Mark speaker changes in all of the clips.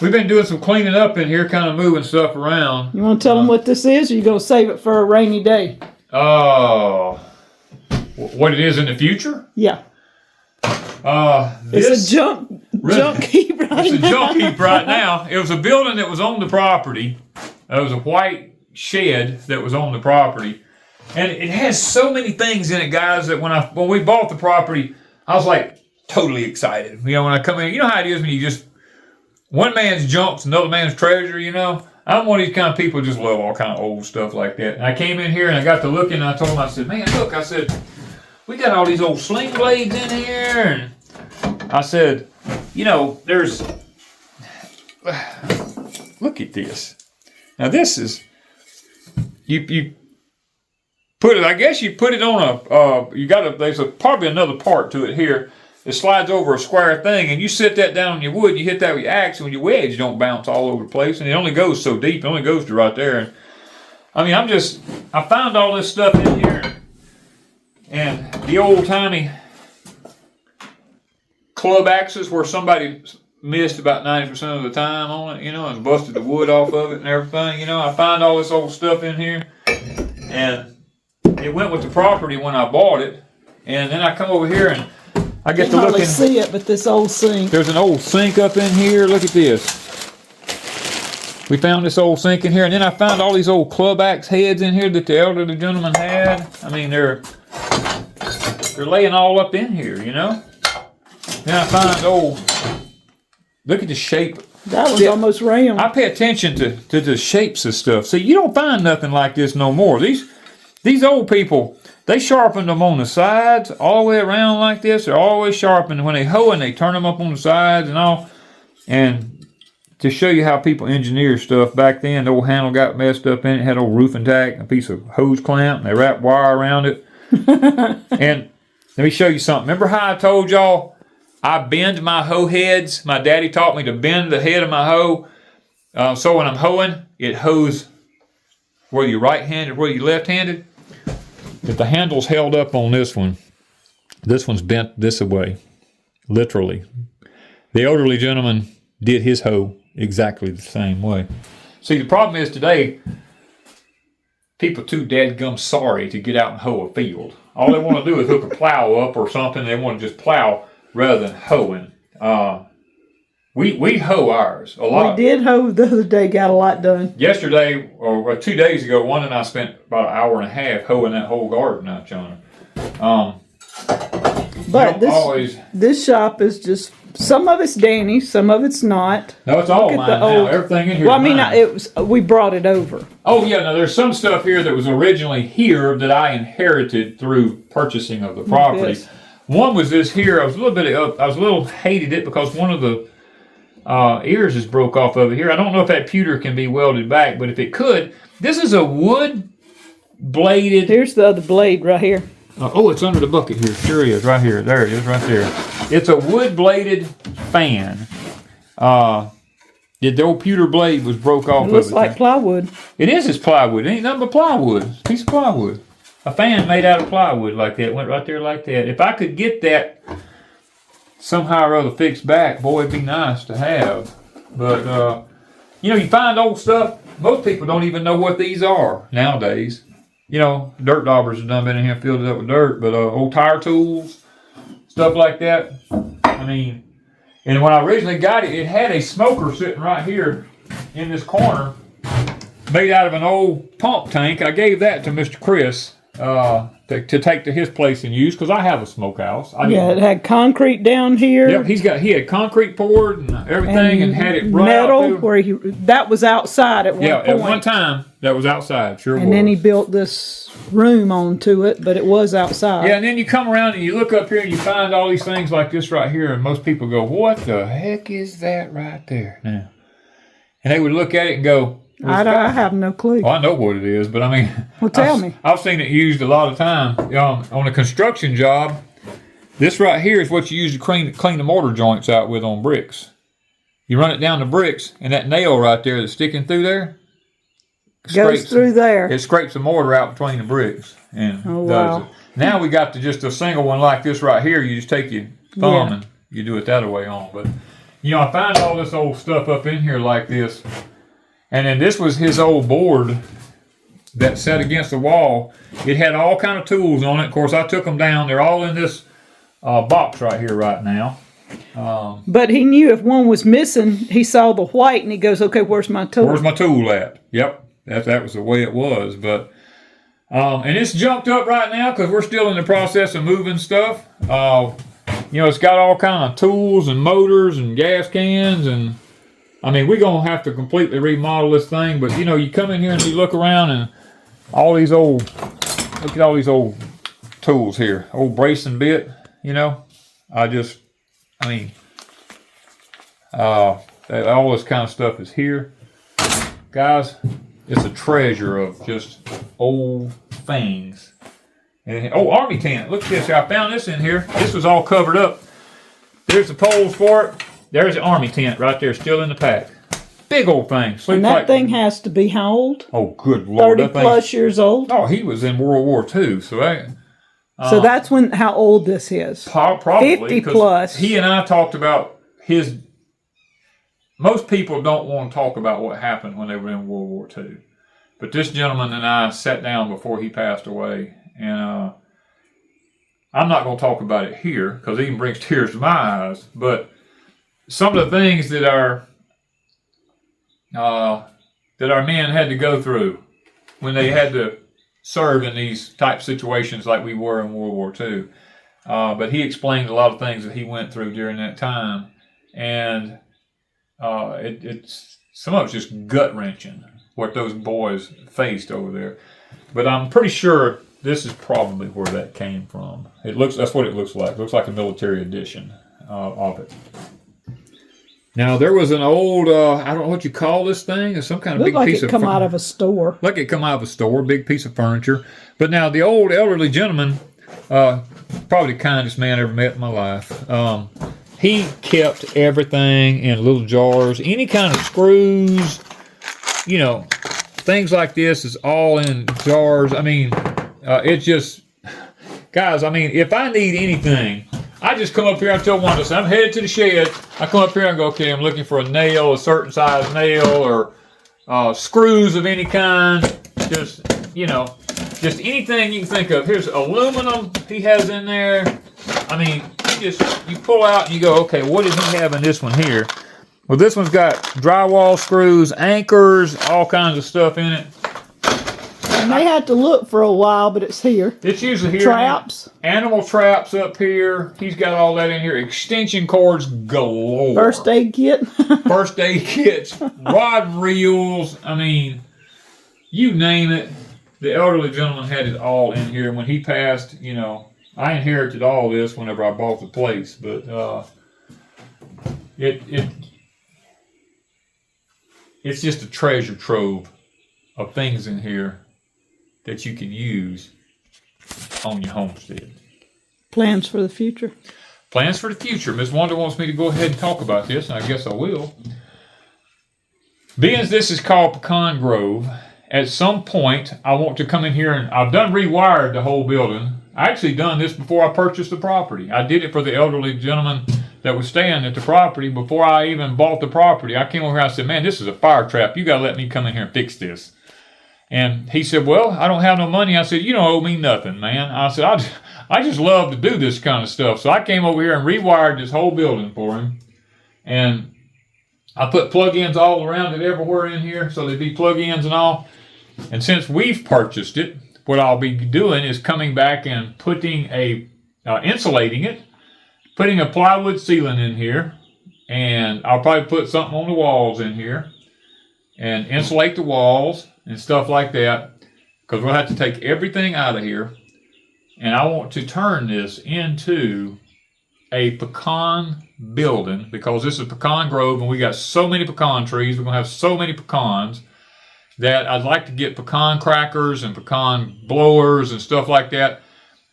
Speaker 1: we've been doing some cleaning up in here, kind of moving stuff around.
Speaker 2: You want to tell them what this is, or you going to save it for a rainy day?
Speaker 1: Oh, what it is in the future?
Speaker 2: Yeah.
Speaker 1: This,
Speaker 2: it's a junk heap right now.
Speaker 1: It's a junk heap right now. It was a building that was on the property. It was a white shed that was on the property. And it has so many things in it, guys, that when we bought the property, I was like totally excited. You know, when I come in, you know how it is when you just, one man's junk's another man's treasure, you know? I'm one of these kind of people who just love all kind of old stuff like that. And I came in here and I got to looking and I told him, I said, man, look, I said, we got all these old sling blades in here. And I said, you know, there's, look at this. Now this is, you put it, I guess you put it on there's probably another part to it here. It slides over a square thing, and you sit that down on your wood, you hit that with your axe, and your wedge don't bounce all over the place, and it only goes so deep, it only goes to right there. And I mean, I found all this stuff in here, and the old-timey club axes where somebody missed about 90% of the time on it, you know, and busted the wood off of it and everything, you know. I find all this old stuff in here, and it went with the property when I bought it, and then I come over here and I get to look and
Speaker 2: see it, but this old sink.
Speaker 1: There's an old sink up in here. Look at this. We found this old sink in here, and then I found all these old club axe heads in here that the elderly gentleman had. I mean, they're laying all up in here, you know. Then I find look at the shape.
Speaker 2: That was almost round.
Speaker 1: I pay attention to the shapes of stuff. See, you don't find nothing like this no more. These old people, they sharpened them on the sides all the way around like this. They're always sharpened. When they hoe and they turn them up on the sides and all. And to show you how people engineer stuff back then, the old handle got messed up in it, had old roofing tack, a piece of hose clamp, and they wrapped wire around it. And let me show you something. Remember how I told y'all I bend my hoe heads? My daddy taught me to bend the head of my hoe. So when I'm hoeing, it hoes whether you're right-handed or whether you're left-handed. If the handle's held up on this one's bent this way, literally. The elderly gentleman did his hoe exactly the same way. See, the problem is today, people too dadgum sorry to get out and hoe a field. All they want to do is hook a plow up or something. They want to just plow rather than hoeing. We hoe ours a lot.
Speaker 2: We did hoe the other day, got a lot done.
Speaker 1: Yesterday, or 2 days ago, Wanda and I spent about an hour and a half hoeing that whole garden out, John.
Speaker 2: But this shop is just, some of it's Danny's, some of it's not.
Speaker 1: No, it's all mine now. Everything in here is mine.
Speaker 2: We brought it over.
Speaker 1: Oh, yeah, no, there's some stuff here that was originally here that I inherited through purchasing of the property. Yes. One was this here. I was a little hated it because one of the ears is broke off over here. I don't know if that pewter can be welded back, but if it could, this is a wood bladed.
Speaker 2: Here's the other blade right here.
Speaker 1: It's under the bucket here. Sure is, right here. There it is, right there. It's a wood bladed fan. The old pewter blade was broke off. It
Speaker 2: looks like plywood.
Speaker 1: It is. It's plywood. It ain't nothing but plywood. It's a piece of plywood. A fan made out of plywood like that. Went right there like that. If I could get that somehow or other fixed back, boy, it'd be nice to have. But, you find old stuff. Most people don't even know what these are nowadays. Dirt daubers have done been in here and filled it up with dirt. But old tire tools, stuff like that. I mean, and when I originally got it, it had a smoker sitting right here in this corner made out of an old pump tank. I gave that to Mr. Chris to take to his place and use because I have a smokehouse.
Speaker 2: It had concrete down here.
Speaker 1: Yep, he had concrete poured and everything and had it right
Speaker 2: metal
Speaker 1: out
Speaker 2: where that was outside at one point.
Speaker 1: Yeah, at one time that was outside, sure was.
Speaker 2: And then he built this room onto it, but it was outside.
Speaker 1: Yeah, and then you come around and you look up here and you find all these things like this right here, and most people go, "What the heck is that right there?" Now, and they would look at it and go,
Speaker 2: I have no clue.
Speaker 1: Well, I know what it is, but I mean...
Speaker 2: Well, tell me.
Speaker 1: I've seen it used a lot of time. On a construction job, this right here is what you use to clean the mortar joints out with on bricks. You run it down the bricks, and that nail right there that's sticking through there...
Speaker 2: Goes through there.
Speaker 1: It scrapes the mortar out between the bricks. And does it. Now we got just a single one like this right here. You just take your thumb and you do it that way on. But You know, I find all this old stuff up in here like this. And then this was his old board that sat against the wall. It had all kind of tools on it. Of course, I took them down. They're all in this box right here right now.
Speaker 2: But he knew if one was missing, he saw the white and he goes, okay, where's my tool?
Speaker 1: Where's my tool at? Yep, that was the way it was. But and it's junked up right now because we're still in the process of moving stuff. You know, it's got all kind of tools and motors and gas cans, and I mean, we're gonna have to completely remodel this thing. But you know, you come in here and you look around, and all these old, look at all these old tools here, old brace and bit. You know, I mean, all this kind of stuff is here, guys. It's a treasure of just old things. And, oh, army tent. Look at this. I found this in here. This was all covered up. There's the poles for it. There's the army tent right there, still in the pack. Big old thing.
Speaker 2: And that thing has to be how old?
Speaker 1: Oh, good Lord.
Speaker 2: 30 plus years old?
Speaker 1: Oh, he was in World War II. So
Speaker 2: that's how old this is.
Speaker 1: Probably.
Speaker 2: 50 plus.
Speaker 1: He and I talked about his... Most people don't want to talk about what happened when they were in World War II. But this gentleman and I sat down before he passed away. And I'm not going to talk about it here because it even brings tears to my eyes. But some of the things that our men had to go through when they had to serve in these type situations like we were in World War II. But he explained a lot of things that he went through during that time. And it's some of it's just gut-wrenching what those boys faced over there. But I'm pretty sure this is probably where that came from. That's what it looks like. It looks like a military edition of it. Now there was an old I don't know what you call this thing. It's some kind of big piece of
Speaker 2: come out of a store.
Speaker 1: Like it come out of a store, big piece of furniture. But now the old elderly gentleman, probably the kindest man I ever met in my life. He kept everything in little jars. Any kind of screws, you know, things like this is all in jars. I mean, it just, guys, I mean, if I need anything, I just come up here and tell Wanda, I'm headed to the shed. I come up here and go, okay, I'm looking for a nail, a certain size nail, or screws of any kind. Just, you know, just anything you can think of. Here's aluminum he has in there. I mean, you pull out and you go, okay, what does he have in this one here? Well, this one's got drywall screws, anchors, all kinds of stuff in it.
Speaker 2: I may have to look for a while, but it's here.
Speaker 1: It's usually here.
Speaker 2: Traps.
Speaker 1: Animal traps up here. He's got all that in here. Extension cords galore.
Speaker 2: First aid kit.
Speaker 1: First aid kits. Rod and reels. I mean, you name it. The elderly gentleman had it all in here. When he passed, you know, I inherited all this whenever I bought the place, but it's just a treasure trove of things in here that you can use on your homestead.
Speaker 2: Plans for the future.
Speaker 1: Plans for the future. Ms. Wanda wants me to go ahead and talk about this, and I guess I will. Being as this is called Pecan Grove, at some point I want to come in here and I've done rewired the whole building. I actually done this before I purchased the property. I did it for the elderly gentleman that was staying at the property before I even bought the property. I came over here and I said, man, this is a fire trap. You got to let me come in here and fix this. And he said, well, I don't have no money. I said, you don't owe me nothing, man. I said, I just love to do this kind of stuff. So I came over here and rewired this whole building for him. And I put plug-ins all around it everywhere in here. So there'd be plug-ins and all. And since we've purchased it, what I'll be doing is coming back and putting insulating it, putting a plywood ceiling in here, and I'll probably put something on the walls in here and insulate the walls and stuff like that, because we'll have to take everything out of here, and I want to turn this into a pecan building, because this is Pecan Grove and we got so many pecan trees. We're going to have so many pecans that I'd like to get pecan crackers and pecan blowers and stuff like that.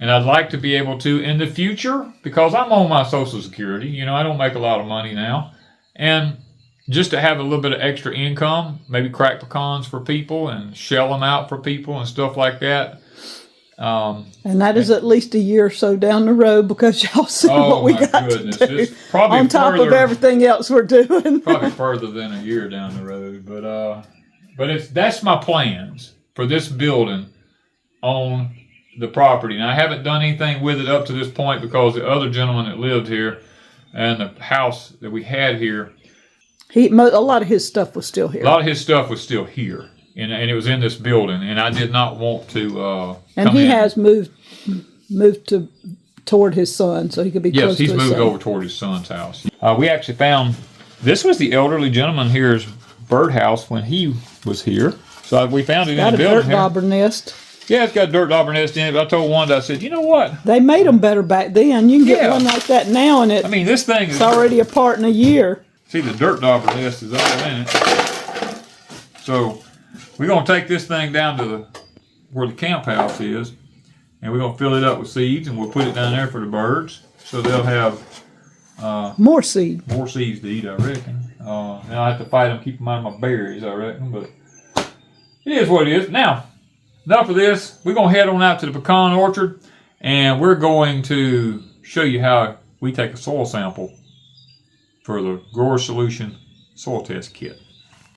Speaker 1: And I'd like to be able to, in the future, because I'm on my Social Security, you know, I don't make a lot of money now, and just to have a little bit of extra income, maybe crack pecans for people and shell them out for people and stuff like that.
Speaker 2: And that is at least a year or so down the road because y'all see what we got to do.
Speaker 1: It's probably
Speaker 2: on top of everything else we're doing.
Speaker 1: Probably further than a year down the road. But that's my plans for this building on the property. And I haven't done anything with it up to this point because the other gentleman that lived here and the house that we had here,
Speaker 2: a lot of his stuff was still here.
Speaker 1: A lot of his stuff was still here. And it was in this building, and I did not want to
Speaker 2: and he has moved toward his son, so he could be close to his son.
Speaker 1: Yes, he's moved over toward his son's house. We actually found, this was the elderly gentleman here's birdhouse when he was here. So we found it in the building here.
Speaker 2: Got a dirt dauber nest.
Speaker 1: Yeah, it's got a dirt dauber nest in it, but I told Wanda, I said, you know what?
Speaker 2: They made them better back then. You can get one like that now, and
Speaker 1: this thing is
Speaker 2: already apart in a year.
Speaker 1: See, the dirt dauber nest is all in it. So we're going to take this thing down to where the camp house is, and we're going to fill it up with seeds, and we'll put it down there for the birds, so they'll have
Speaker 2: more seeds
Speaker 1: to eat, I reckon. And I'll have to fight them, keep them out of my berries, I reckon, but it is what it is. Now, enough of this. We're going to head on out to the pecan orchard, and we're going to show you how we take a soil sample for the Grower Solution soil test kit.